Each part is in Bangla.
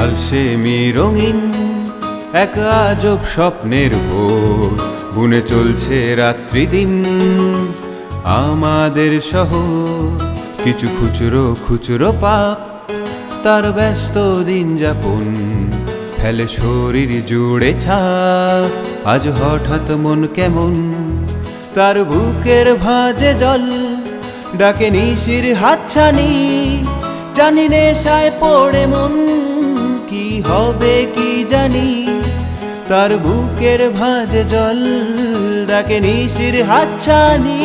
আলসেমি রঙিন এক আজব স্বপ্নের ভোর, বুনে চলছে রাত্রি দিন আমাদের শহর। কিছু খুচরো খুচরো পাপ তার ব্যস্ত দিন যাপন, ফেলে শরীর জুড়ে ছাপ। আজ হঠাৎ মন কেমন, তার বুকের ভাঁজে জল, ডাকে নিশির হাতছানি। জানি নেশায় পড়ে মন, কি হবে কি জানি। তার বুকের ভাঁজে জল, ডাকে নিশির হাতছানি।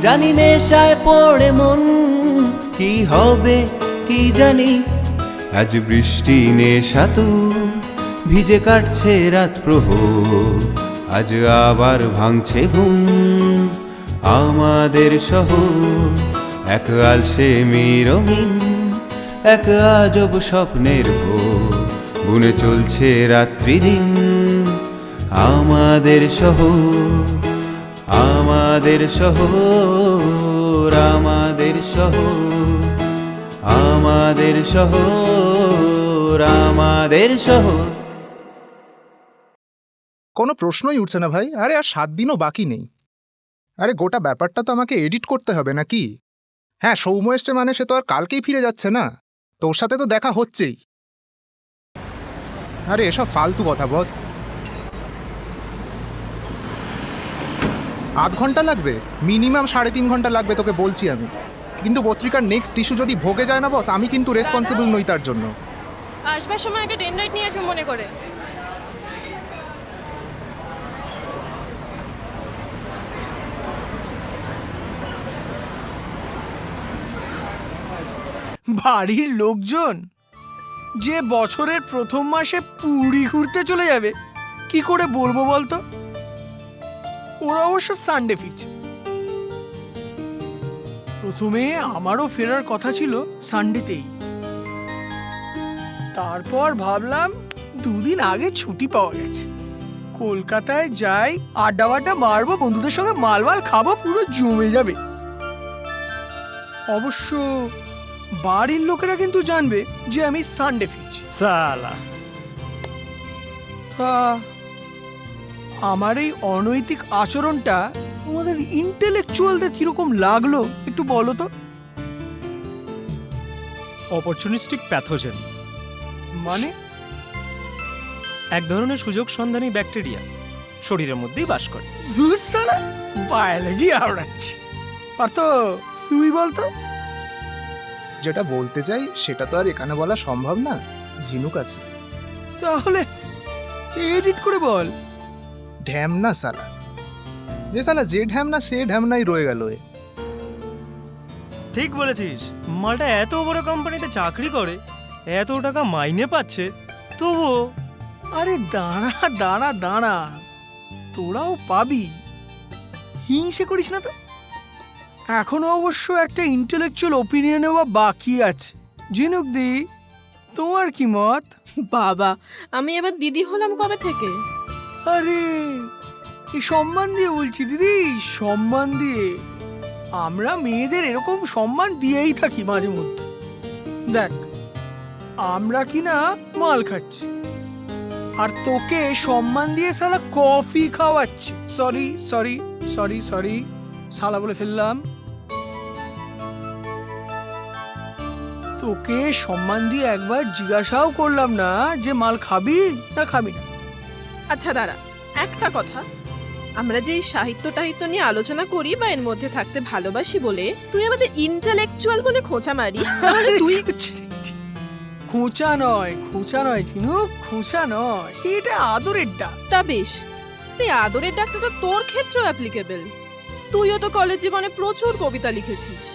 জানি নেশায় পড়ে মন, কি হবে কি জানি। আজ বৃষ্টি নেশাতু ভিজে কাটছে রাত প্রহর, আজ আবার ভাঙছে ঘুম আমাদের শহর। এক আলসেমি রঙিন এক আজব স্বপ্নের ভোর, বুনে চলছে রাত্রি দিন আমাদের শহর। আমাদের শহর, আমাদের শহর, আমাদের শহর, আমাদের শহর। কোনো প্রশ্নই উঠছে না ভাই। আরে আর 7 দিনও বাকি নেই। আরে গোটা ব্যাপারটা তো আমাকে এডিট করতে হবে নাকি? হ্যাঁ, সৌম্য এসছে মানে সে তো আর কালকেই ফিরে যাচ্ছে না। তোর সাথে তো দেখা হচ্ছেই। আরে এসব ফালতু কথা বস। 8 ঘন্টা লাগবে, মিনিমাম 3.5 ঘন্টা লাগবে তোকে বলছি আমি। কিন্তু পত্রিকার নেক্সট ইস্যু যদি ভোগে যায় না বস, আমি কিন্তু রেসপন্সিবল নই তার জন্য। আসবার সময় একটা ডেট নাইট নিয়ে আসবে মনে করে। বাড়ির লোকজন যে বছরের প্রথম মাসে পুরী ঘুরতে চলে যাবে, কি করে বলবো বলতো? ওরা অবশ্য সানডে ফিরছে। প্রথমে আমারও ফেরার কথা ছিল সানডেতেই, তারপর ভাবলাম 2 দিন আগে ছুটি পাওয়া গেছে, কলকাতায় যাই, আড্ডা বাড্ডা মারবো, বন্ধুদের সঙ্গে মালবাল খাবো, পুরো জমে যাবে। অবশ্য বাড়ির লোকেরা কিন্তু জানবে যে আমি সানডে ফিরছি। সালা, আমার এই অনৈতিক আচরণটা আমাদের ইন্টেলেকচুয়ালদের কিরকম লাগলো একটু বলো তো। অপরচুনিস্টিক প্যাথোজেন মানে? এক ধরনের সুযোগ সন্ধানী ব্যাকটেরিয়া, শরীরের মধ্যেই বাস করে। সালা, বায়োলজি আওড়াচ্ছে। পার্থ, তুই বলতো। যেটা বলতে চাই সেটা তো আর এখানে বলা সম্ভব না, ঝিনুক আছে। তাহলে এডিট করে বল। ঢ্যামনা সালা, যে সালা যে ঢ্যামনা সে ঢ্যামনাই রয়ে গেল। ঠিক বলেছিস, মালটা এত বড় কোম্পানিতে চাকরি করে, এত টাকা মাইনে পাচ্ছে, তবুও। আরে দাঁড়া দাঁড়া দাঁড়া, তোরাও পাবি, হিংসে করিস না তো। এখনো অবশ্য একটা ইন্টেলেকচুয়াল ওপিনিয়ন নেওয়া বাকি আছে। ঝিনুক দি, তোমার কি মত? বাবা, আমি এবার দিদি হলাম কবে থেকে? আরে এই সম্মান দিয়ে বলছি দিদি, সম্মান দিয়ে। আমরা মেয়েদের এরকম সম্মান দিয়েই থাকি মাঝে মধ্যে। দেখ, আমরা কি না মাল খাচ্ছি, আর তোকে সম্মান দিয়ে শালা কফি খাওয়াচ্ছি। সরি সরি সরি সরি, শালা বলে ফেললাম। তোকে সম্মান দিয়ে একবার জিজ্ঞাসাও করলাম না যে মাল খাবি না খাবি না। আচ্ছা দাঁড়া, একটা কথা, আমরা যে এই সাহিত্য টাহিত্য নিয়ে আলোচনা করি বা এর মধ্যে থাকতে ভালোবাসি বলে তুই আমাদের ইন্টেলেকচুয়াল বলে খোঁচা মারিস, তাহলে তুই খোঁচা নয়, খোঁচা নয় ঝিনুক, খোঁচা নয়, এটা আদরের ডাক। তা বেশ, তুই আদরের ডাকটা তো তোর ক্ষেত্রেও অ্যাপ্লিকেবল। তুইও তো কলেজ জীবনে প্রচুর কবিতা লিখেছিস।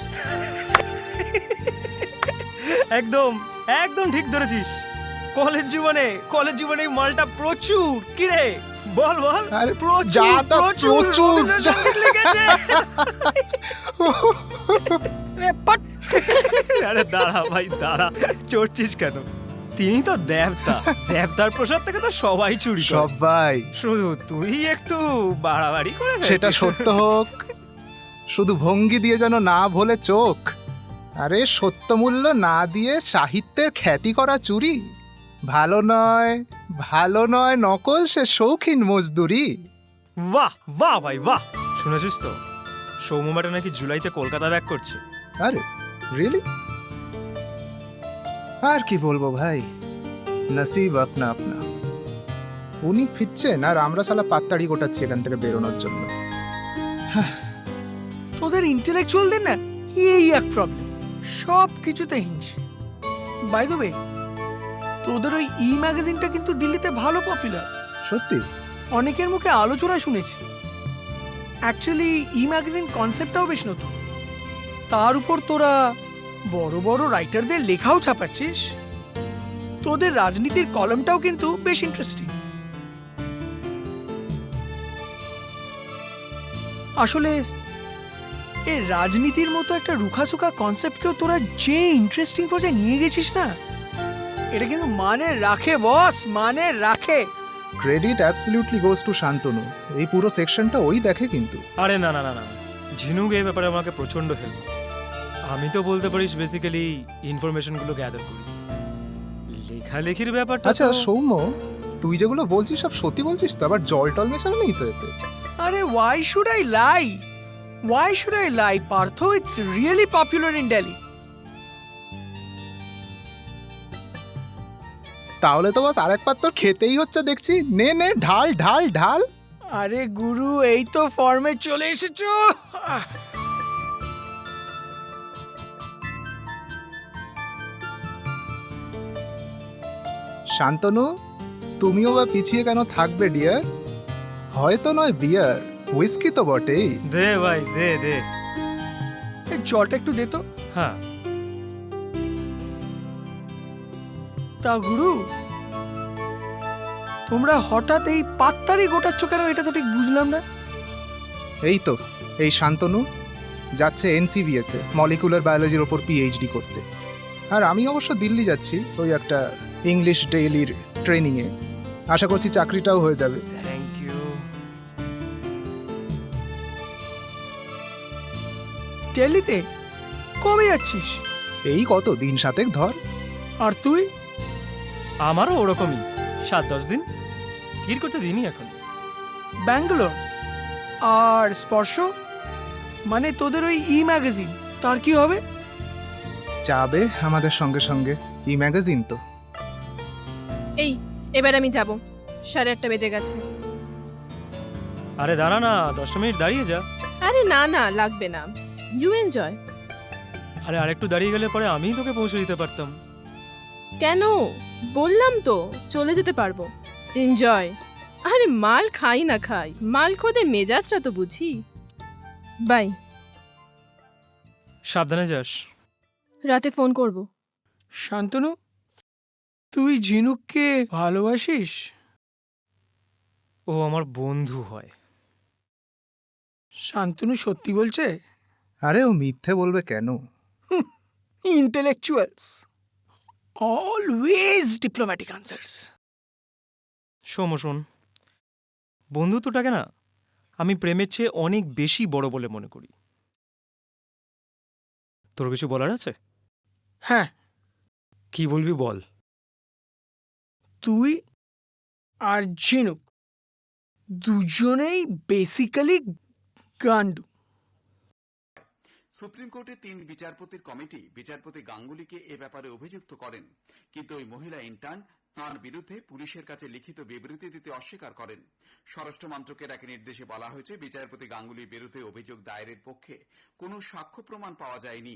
একদম একদম ঠিক ধরেছিস। কলেজ জীবনে এই মালটা প্রচুর। কি রে বল বল। আরে প্রচুর যা তা প্রচুর রবীন্দ্রসঙ্গীত লিখেছে। আরে দাঁড়া ভাই দাঁড়া, চড়ছিস কেন? তিনি তো দেবতার প্রসাদ থেকে তো সবাই চুরি করে। সবাই, শুধু তুই একটু বাড়াবাড়ি করে ফেলছিস। সেটা সত্য হোক, শুধু ভঙ্গি দিয়ে যেন না ভোলে চোখ। আরে সত্য মূল্য না দিয়ে সাহিত্যের খ্যাতি করা চুরি, ভালো নয়, ভালো নয় নকল, সে শৌখিন মজদুরি। বাহ বাহ ভাই বাহ, শুনেছিস তো সৌম্যটা নাকি জুলাইতে কলকাতা ব্যাক করছে। আরে রিয়েলি? আর কি বলবো ভাই, নসিব আপনা আপনা। উনি ফিরছেন আর আমরা সালা পাত্তাড়ি গোটাচ্ছি এখান থেকে বেরোনোর জন্য। তোদের ইন্টেলেকচুয়ালদের না এই এক প্রবলেম, সব কিছুতে হিংসে। বাই দ্য ওয়ে, তোদের ওই ম্যাগাজিনটা কিন্তু দিল্লিতে ভালো পপুলার। সত্যি? অনেকের মুখে আলোচনা শুনেছি। অ্যাকচুয়ালি ম্যাগাজিন কনসেপ্টটাও বেশ নতুন, তার উপর তোরা বড় বড় রাইটারদের লেখাও ছাপাচ্ছিস। তোদের রাজনীতির কলমটাও কিন্তু বেশ ইন্টারেস্টিং। আসলে এই রাজনীতির মতো একটা রুখাসুখা কনসেপ্টকেও তোরা যে ইন্টারেস্টিং পর্যায়ে নিয়ে গেছিস না, এটা কিন্তু মানে রাখে বস, মানে রাখে। Credit absolutely goes to Shantanu. এই পুরো সেকশনটা ওই দেখে কিন্তু। আরে না না না না, ঝিনুক এই ব্যাপারে আমাকে প্রচন্ড হেল্প। আমি তো বলতে পারিস বেসিক্যালি ইনফরমেশনগুলো গ্যাদার করি। লেখালেখির ব্যাপারটা আচ্ছা তো- সৌম্য, তুই যেগুলো বলছিস সব সত্যি বলছিস তো? আবার জল টল মেশাও নেই তো এতে? আরে why should I lie? Why should I lie, Partho? It's really popular in Delhi. তাহলে তো বাস আরেক পাত্র খেতেই হচ্ছে দেখছি। নে নে, ঢাল ঢাল ঢাল। আরে গুরু, এই তো ফর্মে চলে এসেছো। শান্তনু, তুমিও বা পিছিয়ে কেন থাকবে ডিয়ার? হয়তো নয় বিয়ার, হুইস্কি তো বটেই। দে ভাই দে দে। এই জলটা একটু দে তো। হ্যাঁ, তা গুরু, তোমরা হঠাৎ এই পাত্তারি গোটাচ্ছ কেন, এটা তো ঠিক বুঝলাম না। এই তো, এই শান্তনু যাচ্ছে এনসিবিএস এ মলিকুলার বায়োলজির ওপর পিএইচডি করতে। আর আমি অবশ্য দিল্লি যাচ্ছি ওই একটা ইংলিশ ডেইলির ট্রেনিংয়ে। আশা করছি চাকরিটাও হয়ে যাবে। Thank you. দিল্লিতে কবে যাচ্ছিস? এই কত দিন সাতেক ধর। আর তুই? আমারও ওরকমই, 7-10 দিন। কি করতে দিনই এখন। ব্যাঙ্গালোর। আর স্পর্শ, মানে তোদের ওই ম্যাগাজিন, তার কি হবে? যাবে আমাদের সঙ্গে সঙ্গে। ই ম্যাগাজিন তো। এই এবার আমি যাব, 8:30 বেজে গেছে। আরে দাঁড়া না, 10 মিনিট দাঁড়িয়ে যা। আরে না না, লাগবে না, ইউ এনজয়। আরে আরেকটু দাঁড়িয়ে গেলে পরে আমিই তোকে পৌঁছে দিতে পারতাম। কেন? বললাম তো চলে যেতে পারবো। এনজয়। আরে মাল খাই না খাই, মাল খোদের মেজাজটা তো বুঝি। বাই। সাবধানে যাস। রাতে ফোন করব। শান্তনু, তুই ঝিনুককে ভালোবাসিস? ও আমার বন্ধু হয়। শান্তনু সত্যি বলছে? আরে ও মিথ্যে বলবে কেন? Intellectuals always diplomatic answers. শোন, বন্ধুত্বটাকে না আমি প্রেমের চেয়ে অনেক বেশি বড় বলে মনে করি। তোর কিছু বলার আছে? হ্যাঁ, কি বলবি বল। তুই আর ঝিনুক দুজনেই বেসিক্যালি গান্ডু। সুপ্রিম কোর্টের 3 বিচারপতির কমিটি বিচারপতি গাঙ্গুলিকে এ ব্যাপারে অভিযুক্ত করেন, কিন্তু ওই মহিলা ইন্টার্ন তাঁর বিরুদ্ধে পুলিশের কাছে লিখিত বিবৃতি দিতে অস্বীকার করেন। স্বরাষ্ট্র মন্ত্রকের এক নির্দেশে বলা হয়েছে, বিচারপতি গাঙ্গুলির বিরুদ্ধে অভিযোগ দায়েরের পক্ষে কোনো সাক্ষ্য প্রমাণ পাওয়া যায়নি।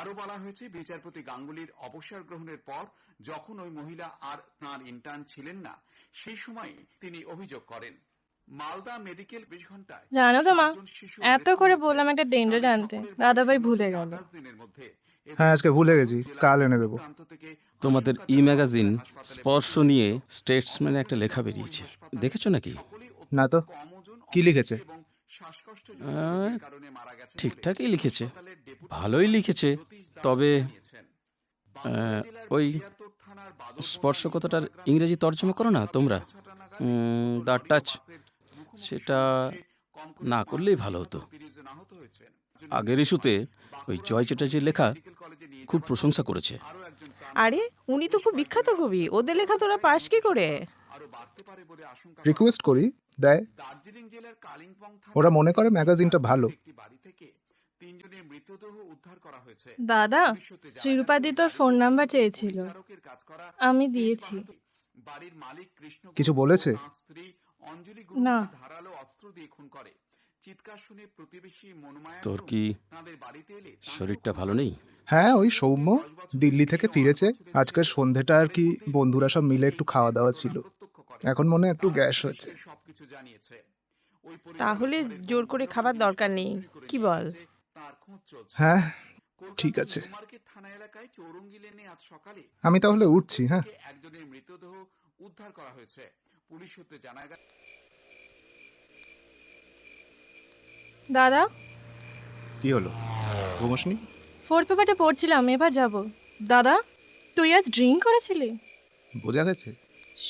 আরও বলা হয়েছে, বিচারপতি গাঙ্গুলির অবসর গ্রহণের পর যখন ওই মহিলা আর তাঁর ইন্টার্ন ছিলেন না, সেই সময় তিনি অভিযোগ করেন। মালদা মেডিকেল 20 ঘন্টায় জানো তো মা, 7 জন শিশু এত করে মৃত্যু বললাম হয়েছে। একটা ডেন্ডার তাদের আনতে, সকলের দাদাভাই বয়স ভুলে হলো গেল। 28 দিনের মধ্যে। হ্যাঁ, আজকে ভুলে গেছি, কাল এনে দেবো। তোমাদের ম্যাগাজিন স্পর্শ নিয়ে স্টেটসম্যানে একটা লেখা বেরিয়েছে, দেখেছো নাকি? না তো, কি লিখেছে? ঠিকঠাকই লিখেছে, ভালোই লিখেছে। তবে ওই স্পর্শ কথাটার ইংরেজি তর্জমা করো না তোমরা, দ্য টাচ, সেটা না করলেই ভালো হতো। আগের ইস্যুতে ওই জয় চ্যাটার্জির লেখা খুব প্রশংসা করেছে। আরে উনি তো খুব বিখ্যাত কবি, ওদের লেখা তোরা পাস কি করে? রিকোয়েস্ট করি, দেয়। দার্জিলিং জেলার কালিম্পং ওরা মনে করে ম্যাগাজিনটা ভালো। একটি বাড়ি থেকে 3 জনের মৃতদেহ উদ্ধার করা হয়েছে। দাদা, শ্রীরূপাদি তোর ফোন নাম্বার চেয়েছিল, বিচারকের কাজ করা আমি দিয়েছি। বাড়ির মালিক কৃষ্ণ কিছু বলেছে? তাঁর স্ত্রী অঞ্জলি না। গুরুকে ধারালো অস্ত্র দিয়ে খুন করে। চিৎকার শুনে প্রতিবেশী মনোমায়া তোর কি তাদের বাড়িতে এলে শরীরটা ভালো নেই? হ্যাঁ, ওই সৌম্য দিল্লি থেকে ফিরেছে। আজকের সন্ধেটা আর কি বন্ধুরা সব মিলে একটু খাওয়া দাওয়া ছিল। এখন মনে হয় একটু গ্যাস হয়েছে। সবকিছু জানিয়েছে। ওই তাহলে জোর করে খাবার দরকার নেই, কি বল? তার খোঁজ চলছে। হ্যাঁ, ঠিক আছে। মার্কেট থানা এলাকায় চৌরঙ্গি লেনে আজ সকালে আমি তাহলে উঠছি। হ্যাঁ, একজনের মৃতদেহ উদ্ধার করা হয়েছে। পুলিশ সূত্রে জানা গেছে দাদা, কি হলো? ঘুমোসনি? ফোর্থ পেপারটা পড়ছিলাম, এবার যাব। দাদা, তুই আজ ড্রিঙ্ক করেছিলি? বোঝা গেছে?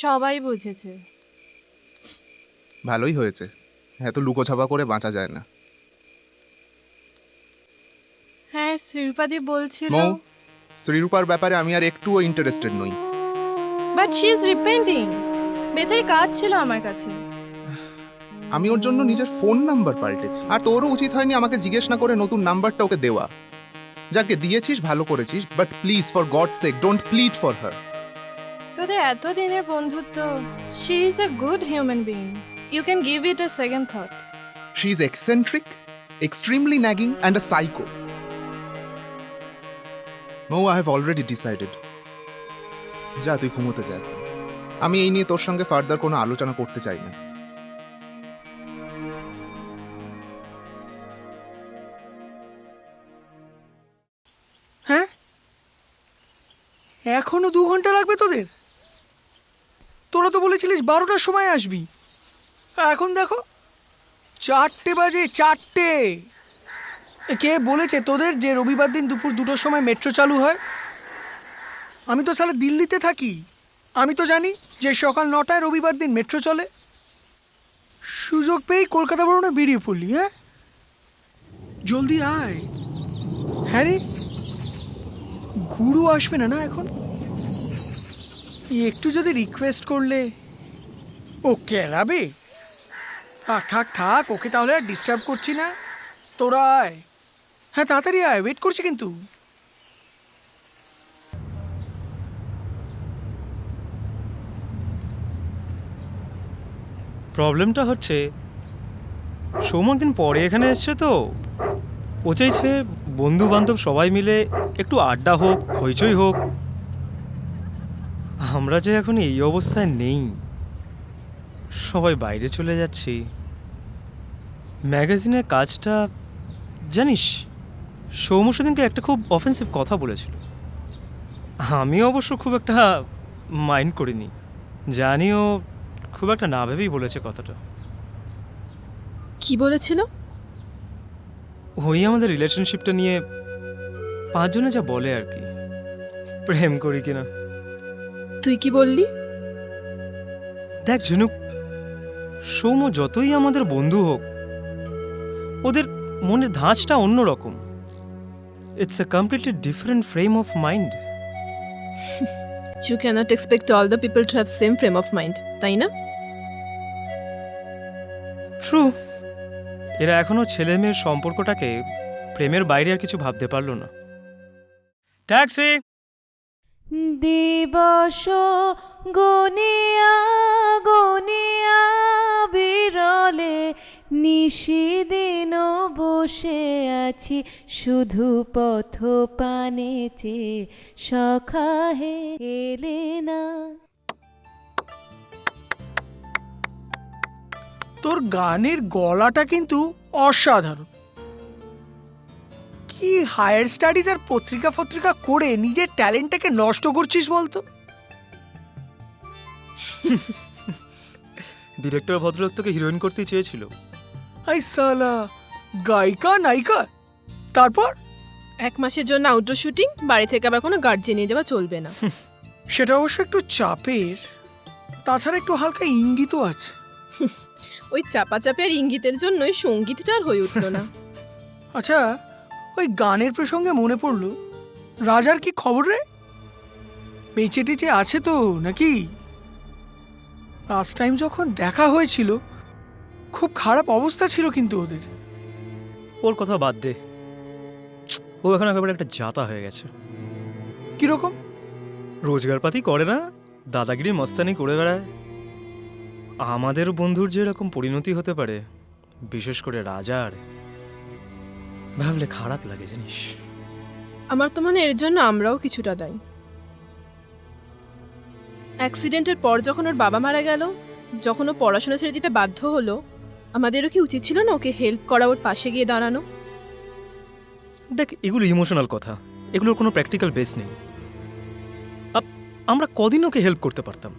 সবাই বুঝেছে। ভালোই হয়েছে, এত লুকোছাপা করে বাঁচা যায় না। হ্যাঁ, শ্রীরূপাদি বলছিল। মৌ, শ্রীরূপার ব্যাপারে আমি আর একটুও ইন্টারেস্টেড নই। But she is repenting. বেচারি কাজ ছিল আমার কাছে। আমি ওর জন্য নিজের ফোন নাম্বার পাল্টেছি, আর তোরও উচিত হয়নি আমাকে জিজ্ঞেস না করে নতুন নাম্বারটা ওকে দেওয়া। যাকে দিয়েছিস ভালো করেছিস, but please for god sake don't plead for her. তোদের এত দিনের বন্ধুত্ব, she is a good human being. You can give it a second thought. She is eccentric, extremely nagging and a psycho. Mou, I have already decided. যা, তুই ঘুমোতে যা। আমি এই নিয়ে তোর সঙ্গে ফার্দার কোনো আলোচনা করতে চাই না। হ্যাঁ, এখনো 2 ঘন্টা লাগবে তোদের? তোরা তো বলেছিলিস 12টার সময় আসবি, এখন দেখো 4টে বাজে। 4টে! কে বলেছে তোদের যে রবিবার দিন দুপুর 2টোর সময় মেট্রো চালু হয়? আমি তো সারা দিল্লিতে থাকি, আমি তো জানি যে সকাল 9টায় রবিবার দিন মেট্রো চলে। সুযোগ পেয়েই কলকাতা বেরোনো বেরিয়ে পড়লি। হ্যাঁ, জলদি আয়। হ্যাঁ রে, গুরু আসবে না না এখন? একটু যদি রিকোয়েস্ট করলে ও কেলাবে। থাক থাক থাক, ওকে তাহলে আর ডিস্টার্ব করছি না। তোরা আয়। হ্যাঁ, তাড়াতাড়ি আয়, ওয়েট করছি কিন্তু। প্রবলেমটা হচ্ছে সৌম দিন পরে এখানে এসছে, তো ও চাইছে বন্ধু বান্ধব সবাই মিলে একটু আড্ডা হোক, হইচই হোক। আমরা যে এখন এই অবস্থায় নেই, সবাই বাইরে চলে যাচ্ছি। ম্যাগাজিনের কাজটা জানিস, সৌম সেদিনকে একটা খুব অফেন্সিভ কথা বলেছিল। আমি অবশ্য খুব একটা মাইন্ড করিনি, জানিও খুব একটা না ভেবেই বলেছে কথাটা। কি বলেছিল? ওই আমাদের রিলেশনশিপটা নিয়ে 5 জনে যা বলে আর কি, প্রেম করি কিনা। তুই কি বললি? দেখ ঝিনুক, সৌম যতই আমাদের বন্ধু হোক, ওদের মনের ধাঁচটা অন্যরকম। It's a completely different frame of mind. You cannot expect all the people to have same frame of mind, তাই না? ট্রু, এরা এখনো ছেলে মেয়ের সম্পর্কটাকে প্রেমের বাইরে আর কিছু ভাবতে পারলো না। ট্যাক্সি! দিবস গনিয়া গনিয়া বিরলে নিশিদিন বসে আছি শুধু পথ পানে চেয়ে, সখা হে এলে না। তোর গানের গলাটা কিন্তু অসাধারণ। কি হায়ার স্টাডিজ আর পত্রিকা ফত্রিকা করে নিজের ট্যালেন্টটাকে নষ্ট করছিস বলতো? ডিরেক্টর ভদ্রলোক তোকে হিরোইন করতে চেয়েছিল। আই সালা, গায়িকা নায়িকা, তারপর 1 মাসের জন্য আউটডোর শুটিং, বাড়ি থেকে আবার কোনো গার্জিয়ান নিয়ে যাওয়া চলবে না। সেটা অবশ্য একটু চাপের, তাছাড়া একটু হালকা ইঙ্গিতও আছে। ওই চাপাচাপি আর ইঙ্গিতের জন্যই সঙ্গীতটা আর হয়ে উঠল না। আচ্ছা, ওই গানের প্রসঙ্গে মনে পড়লো, রাজার কি খবর রে? বেঁচে টেচে আছে তো নাকি? লাস্ট টাইম যখন দেখা হয়েছিল খুব খারাপ অবস্থা ছিল কিন্তু ওদের। ওর কথা বাদ দে, ও এখন একেবারে একটা জাতা হয়ে গেছে। কিরকম? রোজগারপাতি করে না, দাদাগিরি মস্তানি করে বেড়ায়। আমাদের বন্ধুর যে এরকম পরিণতি হতে পারে, বিশেষ করে রাজার, ভাবলে খারাপ লাগে জানিস। আমার তো মনে এর জন্য আমরাও কিছুটা দায়ী। অ্যাক্সিডেন্টের পর যখন ওর বাবা মারা গেল, যখন ও পড়াশোনা ছেড়ে দিতে বাধ্য হলো, আমাদেরও কি উচিত ছিল না ওকে হেল্প করা, ওর পাশে গিয়ে দাঁড়ানো? দেখ, এগুলো ইমোশনাল কথা, এগুলোর কোনো প্র্যাকটিক্যাল বেস নেই। আমরা কদিন ওকে হেল্প করতে পারতাম,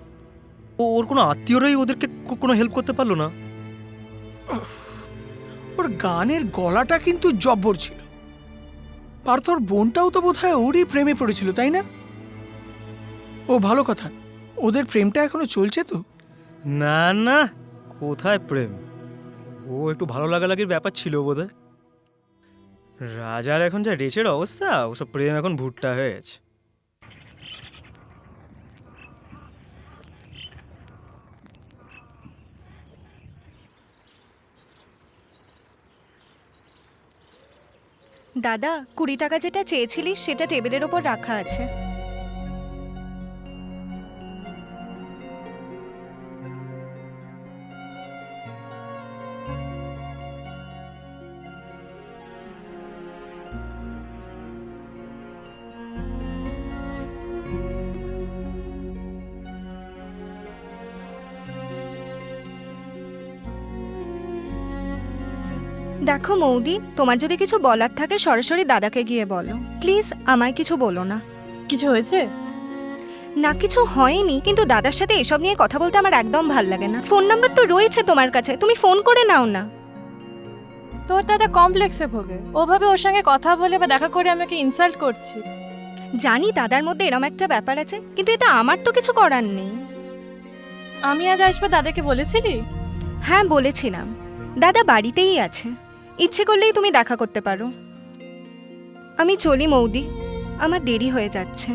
ওর কোনো আত্মীয়রাই ওদেরকে কোনো হেল্প করতে পারলো না। ওর গানের গলাটা কিন্তু জব্বর ছিল। পার্থ, ওর বোনটাও তো বোধহয় ওরই প্রেমে পড়েছিল, তাই না? ও ভালো কথা, ওদের প্রেমটা এখনো চলছে তো? না না, কোথায় প্রেম, ও একটু ভালো লাগালাগির ব্যাপার ছিল বোধহয়। রাজার এখন যা রেচের অবস্থা, ওসব প্রেম এখন ভুট্টা হয়ে গেছে। দাদা, 20 টাকা যেটা চেয়েছিলিস সেটা টেবিলের ওপর রাখা আছে। দেখো মৌদি, তোমার যদি কিছু বলার থাকে সরাসরি দাদাকে গিয়ে বলো প্লিজ, আমায় কিছু বলো না। কিছু হয়েছে? না, কিছু হয়নি, কিন্তু দাদার সাথে এসব নিয়ে কথা বলতে আমার একদম ভাল লাগে না। ফোন নাম্বার তো রয়েছে তোমার কাছে, তুমি ফোন করে নাও না। তোর দাদা কমপ্লেক্সে ভোগে, ওভাবে ওর সঙ্গে কথা বলে বা দেখা করে আমাকে ইনসাল্ট করছি। জানি দাদার মধ্যে এরম একটা ব্যাপার আছে, কিন্তু এটা আমার তো কিছু করার নেই। আমি আজ আসবো দাদাকে বলেছিলি? হ্যাঁ বলেছিলাম, দাদা বাড়িতেই আছে, ইচ্ছে করলেই তুমি দেখা করতে পারো। আমি চলি মৌদি, আমার দেরি হয়ে যাচ্ছে।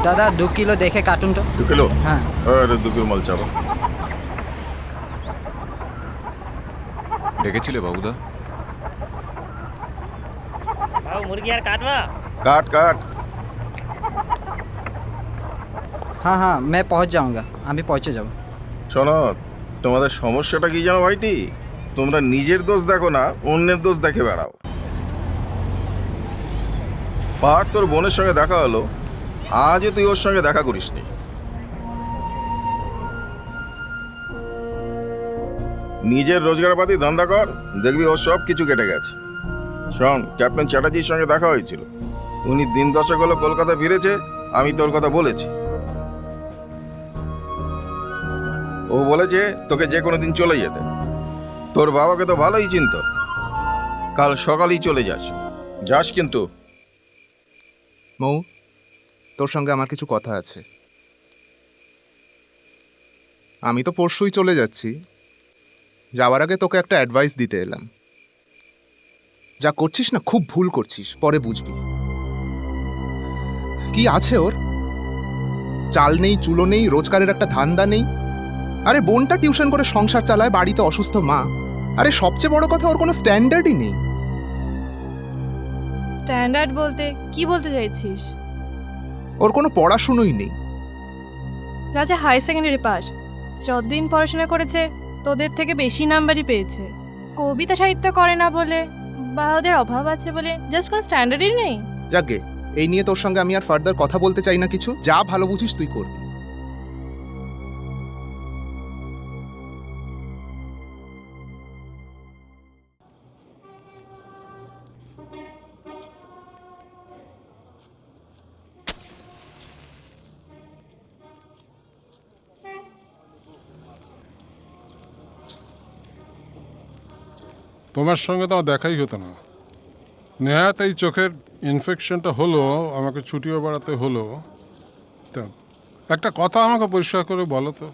দাদা 2 কিলো দেখে কার্টুনটা। 2 কিলো? হ্যাঁ। আরে 2 কিলো মাল চাপা। ডেকেছিলে বাবুদা? মুরগি আর কাটবা? কাট কাট। हाँ हाँ मैं पहुंच जाऊंगा, আমি পৌঁছে যাব। শোনো, তোমাদের সমস্যাটা কি জানো ভাইটি? তোমরা নিজের দোষ দেখো না, অন্যের দোষ দেখে বেড়াও। পার তোর বোনের সঙ্গে দেখা হলো, আজও তুই ওর সঙ্গে দেখা করিসনি। নিজের রোজগারপাতি ধান্দা কর, দেখবি ওর সব কিছু কেটে গেছে। শোন, ক্যাপ্টেন চ্যাটার্জির সঙ্গে দেখা হয়েছিল, উনি দিন 10 হলো কলকাতা ফিরেছে, আমি তোর কথা বলেছি। ও বলেছে তোকে যে কোনো দিন চলে যেতে। তোর বাবাকে তো ভালোই চিনত। কাল সকালেই চলে যাস, যাস কিন্তু। মৌ, তোর সঙ্গে আমার কিছু কথা আছে। আমি তো পরশুই চলে যাচ্ছি, যাওয়ার আগে তোকে একটা অ্যাডভাইস দিতে এলাম। যা করছিস না খুব ভুল করছিস, পরে বুঝবি। কি আছে ওর? চাল নেই, চুলো নেই, রোজগারের একটা ধান্দা নেই। আরে বোনটা টিউশন করে সংসার চালায়, বাড়িতে অসুস্থ মা। আরে সবচেয়ে বড় কথা, ওর কোনো স্ট্যান্ডার্ডই নেই। স্ট্যান্ডার্ড বলতে কি বলতে চাইছিস? ওর কোনো পড়াশুনোই নেই। রাজা হাই সেকেন্ডারি পাস, যতদিন পড়াশোনা করেছে তোদের থেকে বেশি নাম্বারই পেয়েছে। কবিতা সাহিত্য করে না বলে বা ওদের অভাব আছে বলে জাস্ট কোনো স্ট্যান্ডার্ডই নেই। যাকে, এই নিয়ে তোর সঙ্গে আমি আর ফার্দার কথা বলতে চাই না কিছু। যা ভালো বুঝিস তুই করবি। তোমার সঙ্গে তো আমার দেখাই হতো না। নেহাত এই চোখের ইনফেকশনটা হলো, আমাকে ছুটিও বাড়াতে হলো। তো একটা কথা আমাকে পরিষ্কার করে বলো তো,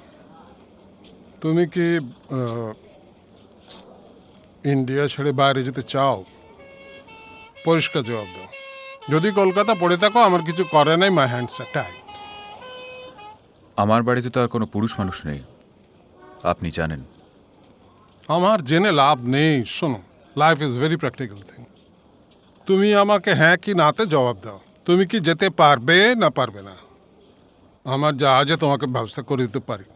তুমি কি ইন্ডিয়া ছেড়ে বাইরে যেতে চাও? পরিষ্কার জবাব দাও। যদি কলকাতা পড়ে থাকো, আমার কিছু করে নাই, মাই হ্যান্ডস আর টাইট। আমার বাড়িতে তো আর কোনো পুরুষ মানুষ নেই, আপনি জানেন। আমার জেনে লাভ নেই। শোনো, life is very practical thing. তুমি আমাকে হ্যাঁ কি নাতে জবাব দাও। তুমি কি যেতে পারবে না পারবে না? আমার জাহাজে তোমাকে ব্যবস্থা করে দিতে পারি।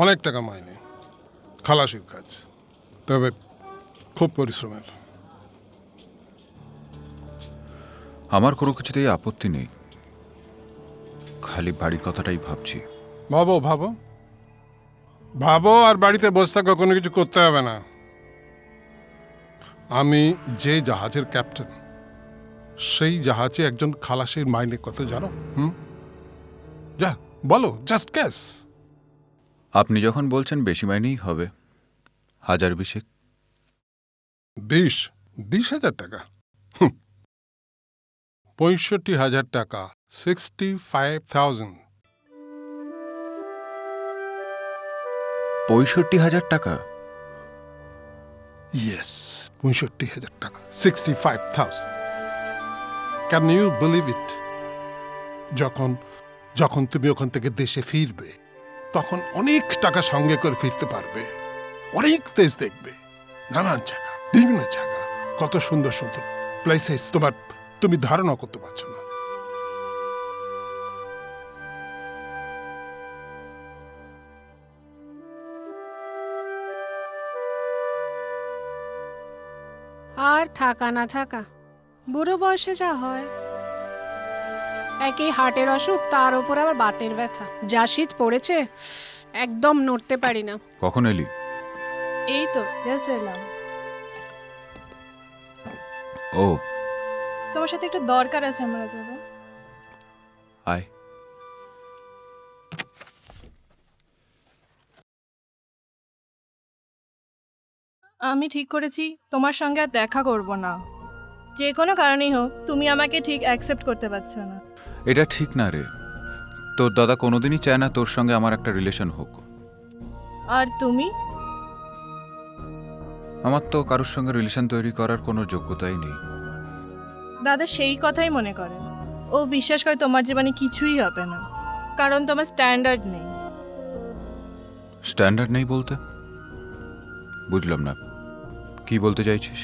অনেক টাকা মাইনে, খালাসির কাজ, তবে খুব পরিশ্রমের। আমার কোনো কিছুতেই আপত্তি নেই, খালি বাড়ির কথাটাই ভাবছি। ভাবো ভাবো ভাবো, আর বাড়িতে বসে থাকো, কোনো কিছু করতে হবে না। আমি যে জাহাজের ক্যাপ্টেন, সেই জাহাজে একজন খালাসির মাইনে কত জানো? যা বলো, জাস্ট গ্যাস। আপনি যখন বলছেন বেশি মাইনেই হবে, 1020। 20,000 টাকা? 65,000 টাকা, 65,000। 65,000 টাকা? ইয়েস, 65,000 টাকা, 65,000। Can you believe it? যখন তুমি ওখান থেকে দেশে ফিরবে, তখন অনেক টাকা সঙ্গে করে ফিরতে পারবে, অনেক দেশ দেখবে, নানান জায়গা, বিভিন্ন জায়গা, কত সুন্দর সুন্দর প্লেসেস তুমি ধারণা করতে পারছো না। আর থাকা না থাকা, বুড়ো বয়সে যা হয়। একই হার্টের অসুখ, তার উপর আবার বাতের ব্যথা। যা শীত পড়েছে, একদম নড়তে পারি না। কখন এলি? এই তো জাস্ট এলাম। ও, তোমার সাথে একটু দরকার আছে আমার যাবো। আয়। আমি ঠিক করেছি তোমার সঙ্গে আর দেখা করব না। যে কোনো কারণেই হোক, তুমি আমাকে ঠিক অ্যাকসেপ্ট করতে পারছো না। এটা ঠিক না রে, তোর দাদা কোনোদিনই চায় না তোর সঙ্গে আমার একটা রিলেশন হোক। আর তুমি? আমার তো কারোর সঙ্গে রিলেশন তৈরি করার কোনো যোগ্যতাই নেই। দাদা সেই কথাই মনে করে। ও বিশ্বাস করে তোমার জীবনে কিছুই হবে না, কারণ তোমার স্ট্যান্ডার্ড নেই। স্ট্যান্ডার্ড নেই বলতে? বুঝলাম না, কি বলতে চাইছিস?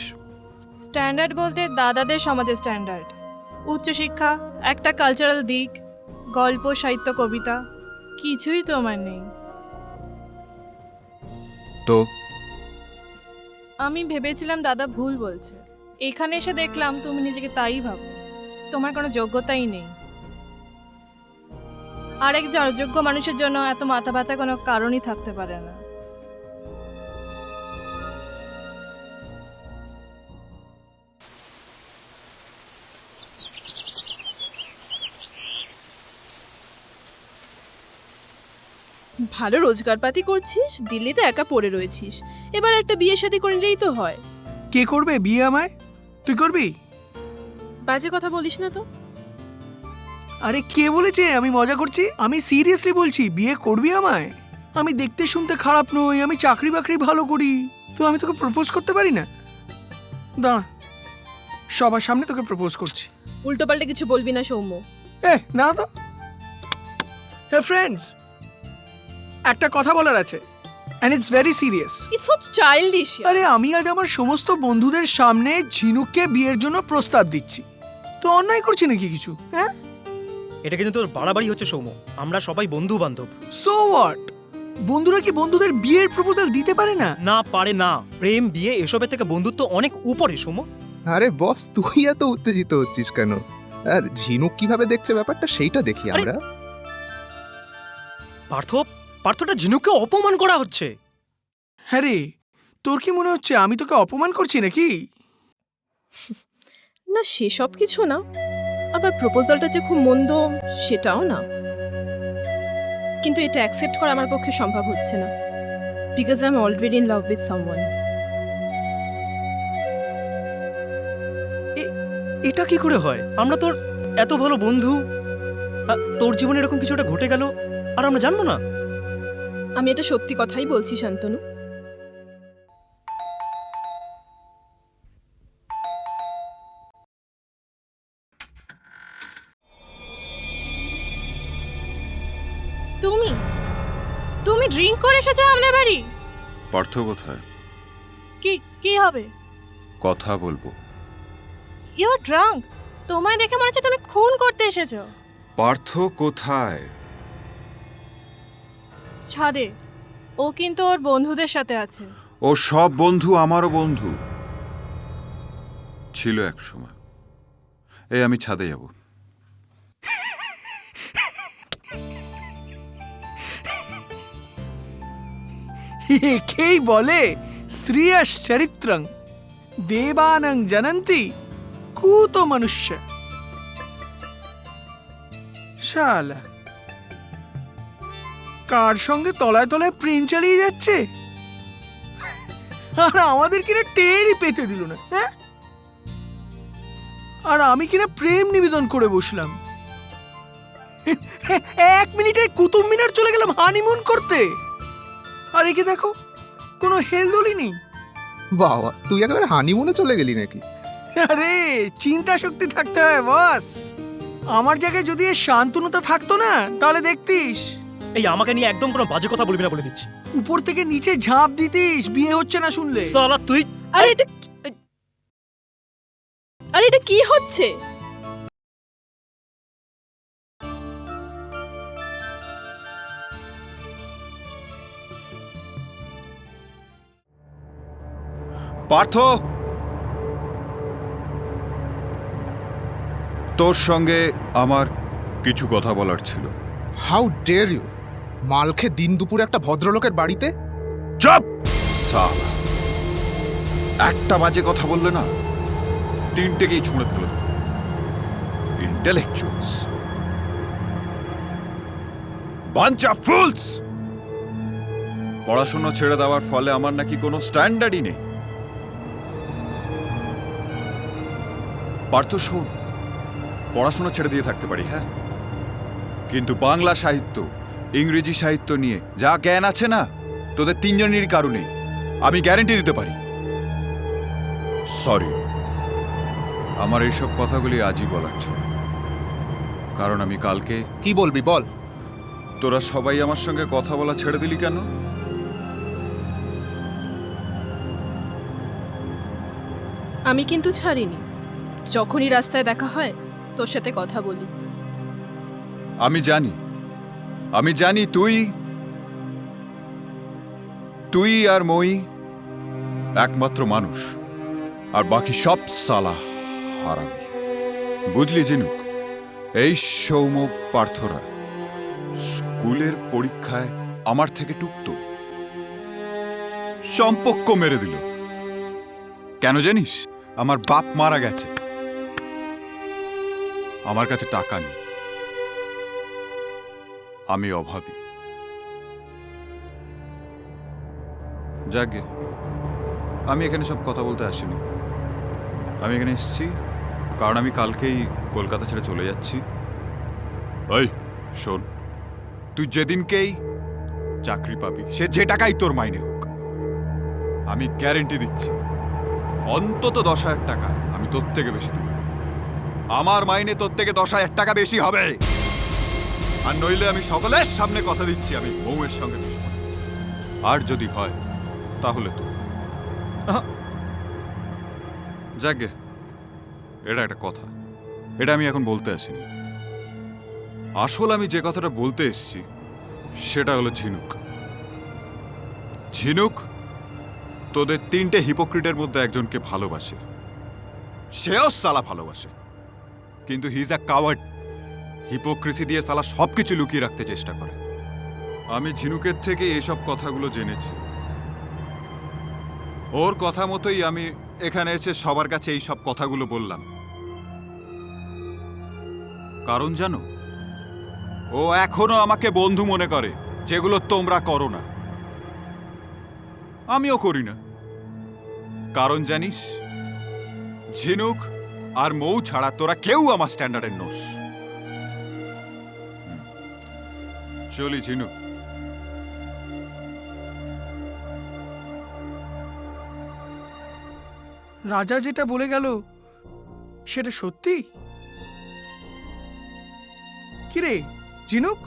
স্ট্যান্ডার্ড বলতে দাদাদের সমাজের স্ট্যান্ডার্ড, উচ্চশিক্ষা, একটা কালচারাল দিক, গল্প, সাহিত্য, কবিতা, কিছুই তোমার নেই। তো আমি ভেবেছিলাম দাদা ভুল বলছে, এখানে এসে দেখলাম তুমি নিজেকে তাই ভাবো। তোমার কোনো যোগ্যতাই নেই। আর একজন অযোগ্য মানুষের জন্য এত মাথা ব্যথা কোনো কারণই থাকতে পারে না। ভালো রোজগারপাতি করছিস, দিল্লিতে একা পড়ে রয়েছিস, এবার একটা বিয়ে শাদী করে নিলেই তো হয়। কে করবে বিয়ে আমায়? তুই করবি? বাজে কথা বলিস না তো। আরে কে বলেছে আমি মজা করছি? আমি সিরিয়াসলি বলছি, বিয়ে করবি আমায়? আমি দেখতে শুনতে খারাপ নই, আমি চাকরি বাকরি ভালো করি, তো আমি তোকে প্রপোজ করতে পারি না? দাঁড়া, সবার সামনে তোকে প্রপোজ করছি। উল্টোপাল্টা কিছু বলবি না সৌম্য। না তো। হে ফ্রেন্ডস, একটা কথা বলার আছে, and it's very serious. It's so childish. আরে আমি আজ আমার সমস্ত বন্ধুদের সামনে ঝিনুককে বিয়ের জন্য প্রস্তাব দিচ্ছি, তো অন্যায় করছি নাকি কিছু? হ্যাঁ, এটা কিন্তু তোর বাড়াবাড়ি হচ্ছে সৌম্য। আমরা সবাই বন্ধু বান্ধব। So what? বন্ধুরা কি বন্ধুদের বিয়ের প্রপোজাল দিতে পারে না? না পারে না। প্রেম, বিয়ে এসবের থেকে বন্ধুত্ব অনেক উপরে সৌম্য। আরে বস, তুই এত উত্তেজিত হচ্ছিস কেন? আর ঝিনুক কিভাবে দেখছে ব্যাপারটা সেইটা দেখি আমরা। পার্থটা ঝিনুককে অপমান করা হচ্ছে। হ্যাঁ রে, তোর কি মনে হচ্ছে আমি তোকে অপমান করছি নাকি? না, সেসব কিছু না, আবার প্রপোজালটা যে খুব মন্দ সেটাও না, কিন্তু এটা অ্যাকসেপ্ট করা আমার পক্ষে সম্ভব হচ্ছে না, because I am already in love with someone. এটা কি করে হয়? আমরা তোর এত ভালো বন্ধু, তোর জীবনে এরকম কিছু একটা ঘটে গেল আর আমরা জানবো না? আমি এটা সত্যি কথাই বলছি শান্তনু। তুমি তুমি ড্রিঙ্ক করে এসেছো আমাদের বাড়ি? পার্থ কোথায়? কি কি হবে? কথা বলবো। You are drunk. তোমায় দেখে মনে হচ্ছে তুমি খুন করতে এসেছো। পার্থ কোথায়? ছাদে। ও কিন্তু ওর বন্ধুদের সাথে আছে। ও সব বন্ধু আমারও বন্ধু ছিল এক সময়। এই আমি ছাদে যাব। একেই বলে স্ত্রিয় চরিত্রং দেবানং জনন্তি কুতো মনুষ্য। শালা কার সঙ্গে তলায় তলায় প্রেম চালিয়ে যাচ্ছে, আর আমাদের কিনা টেরই পেতে দিল না। হ্যাঁ, আর আমি কিনা প্রেম নিবেদন করে বসলাম। 1 মিনিটে কুতুব মিনার চলে গেলাম হানিমুন করতে, আর একে দেখো কোনো হেলদোলই নেই। বাবা, তুই একেবারে হানিমুনে চলে গেলি নাকি? আরে চিন্তা শক্তি থাকতে হয় বস। আমার জায়গায় যদি এই শান্তনুতা থাকতো না, তাহলে দেখতিস। এই আমাকে নিয়ে একদম কোনো বাজে কথা বলবি না বলে দিচ্ছি। উপর থেকে নিচে ঝাঁপ দিতিস বিয়ে হচ্ছে না শুনলে। সালা তুই। আরে এটা কি হচ্ছে? পার্থ, তোর সঙ্গে আমার কিছু কথা বলার ছিল। How dare you! মালখে দিন দুপুর একটা ভদ্রলোকের বাড়িতে? চুপ! সালা, একটা বাজে কথা বললে না 3টেকেই ছুঁড়ে ফেলে দেবো। Intellectuals, bunch of fools. পড়াশোনা ছেড়ে দেওয়ার ফলে আমার নাকি কোনো স্ট্যান্ডার্ডই নেই। পার্থ শোন, পড়াশোনা ছেড়ে দিয়ে থাকতে পারি, হ্যাঁ, কিন্তু বাংলা সাহিত্য, ইংরেজি সাহিত্য নিয়ে যা জ্ঞান আছে না, তোদের 3জনেরই কারণে আমি গ্যারেন্টি দিতে পারি। সরি, আমার এইসব কথাগুলি আজই বলার ছিল, কারণ আমি কালকে। কি বলবি বল? তোরা সবাই আমার সঙ্গে কথা বলা ছেড়ে দিলি কেন? আমি কিন্তু ছাড়িনি। যখনই রাস্তায় দেখা হয় তোর সাথে কথা বলি। আমি জানি তুই আর মই একমাত্র মানুষ, আর বাকি সব সালা হারামি। বুঝলি জিনুক, এই সৌম্য পার্থরা স্কুলের পরীক্ষায় আমার থেকে টুকতো, সম্পর্ক মেরে দিল। কেন জানিস? আমার বাপ মারা গেছে, আমার কাছে টাকা নেই, আমি অভাবী। যাকে আমি এখানে সব কথা বলতে আসিনি। আমি এখানে এসেছি কারণ আমি কালকেই কলকাতা ছেড়ে চলে যাচ্ছি। ওই শোন, তুই যেদিনকেই চাকরি পাবি, সে যে টাকাই তোর মাইনে হোক, আমি গ্যারেন্টি দিচ্ছি অন্তত 10,000 টাকা আমি তোর থেকে বেশি দেব। আমার মাইনে তোর থেকে 10,000 টাকা বেশি হবে। আর নইলে আমি সকলের সামনে কথা দিচ্ছি আমি বউয়ের সঙ্গে মিশব। আর যদি হয় তাহলে তো যাকে, এটা একটা কথা, এটা আমি এখন বলতে আসিনি। আসল আমি যে কথাটা বলতে এসেছি সেটা হলো ঝিনুক তোদের 3টে হিপোক্রিটের মধ্যে একজনকে ভালোবাসে। সেও সালা ভালোবাসে, কিন্তু he is a coward. Hypocrisy দিয়ে সালা সবকিছু লুকিয়ে রাখতে চেষ্টা করে। আমি ঝিনুকের থেকে এসব কথাগুলো জেনেছি। ওর কথা মতোই আমি এখানে এসে সবার কাছে এই সব কথাগুলো বললাম। কারণ জানো, ও এখনো আমাকে বন্ধু মনে করে, যেগুলো তোমরা করো না, আমিও করি না। কারণ জানিস, ঝিনুক আর মৌ ছাড়া তোরা কেউ আমার স্ট্যান্ডার্ডের নোস। চলি ঝিনু। রাজা যেটা বলে গেল সেটা সত্যি? কিরে ঝিনুক?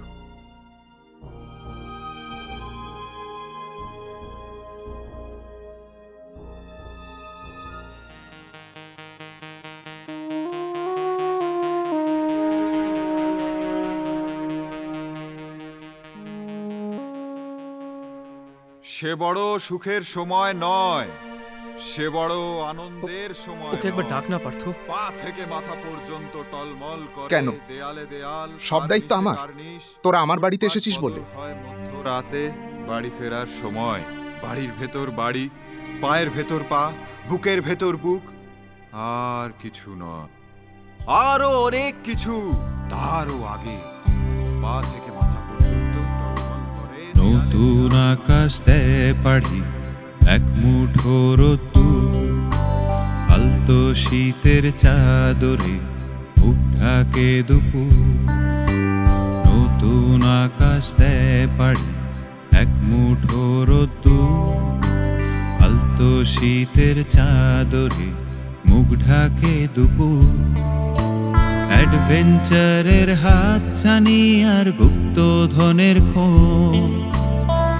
সে বড় সুখের সময় নয়, সে বড় আনন্দের সময়। ওকে একবার নয়। ডাক না পার্থ। পা থেকে মাথা পর্যন্ত টলমল করে কেন? দেয়ালে দেয়াল, সব দায়িত্ব কার্নিশে আমার? কার্নিশ। তোরা আমার বাড়িতে এসেছিস বলে? হয় মধ্যরাতে বাড়ি ফেরার সময়, বাড়ির ভেতর বাড়ি, পায়ের ভেতর পা, বুকের ভেতর বুক, আর কিছু নয়, আরো অনেক কিছু তারও আগে। পা থেকে মাথা পর্যন্ত টলমল করে নতুন আকাশ দেয় পাড়ি, এক মুঠো রোদ্দুর, আলতো শীতের চাদরে মুখ ঢাকে দুপুর। নতুন আকাশ দেয় পাড়ি, এক মুঠো রোদ্দুর, আলতো শীতের চাদরে মুখ ঢাকে দুপুর। অ্যাডভেঞ্চারের হাত ছানি আর গুপ্ত ধনের খোঁজ,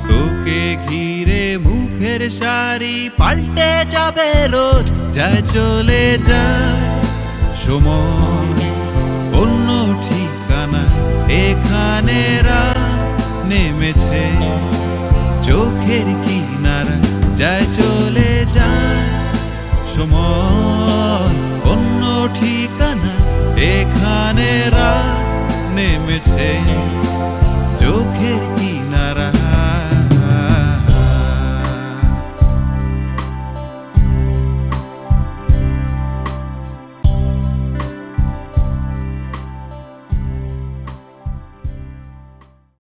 তোকে ঘিরে মুখের সারি পাল্টে যাবে রোজ। যায় চলে যায় সময় অন্য ঠিকানা, এখানে রাত নেমেছে চোখের কিনারা। যায় চলে যায় সময় অন্য ঠিকানা, এখানে রাত নেমেছে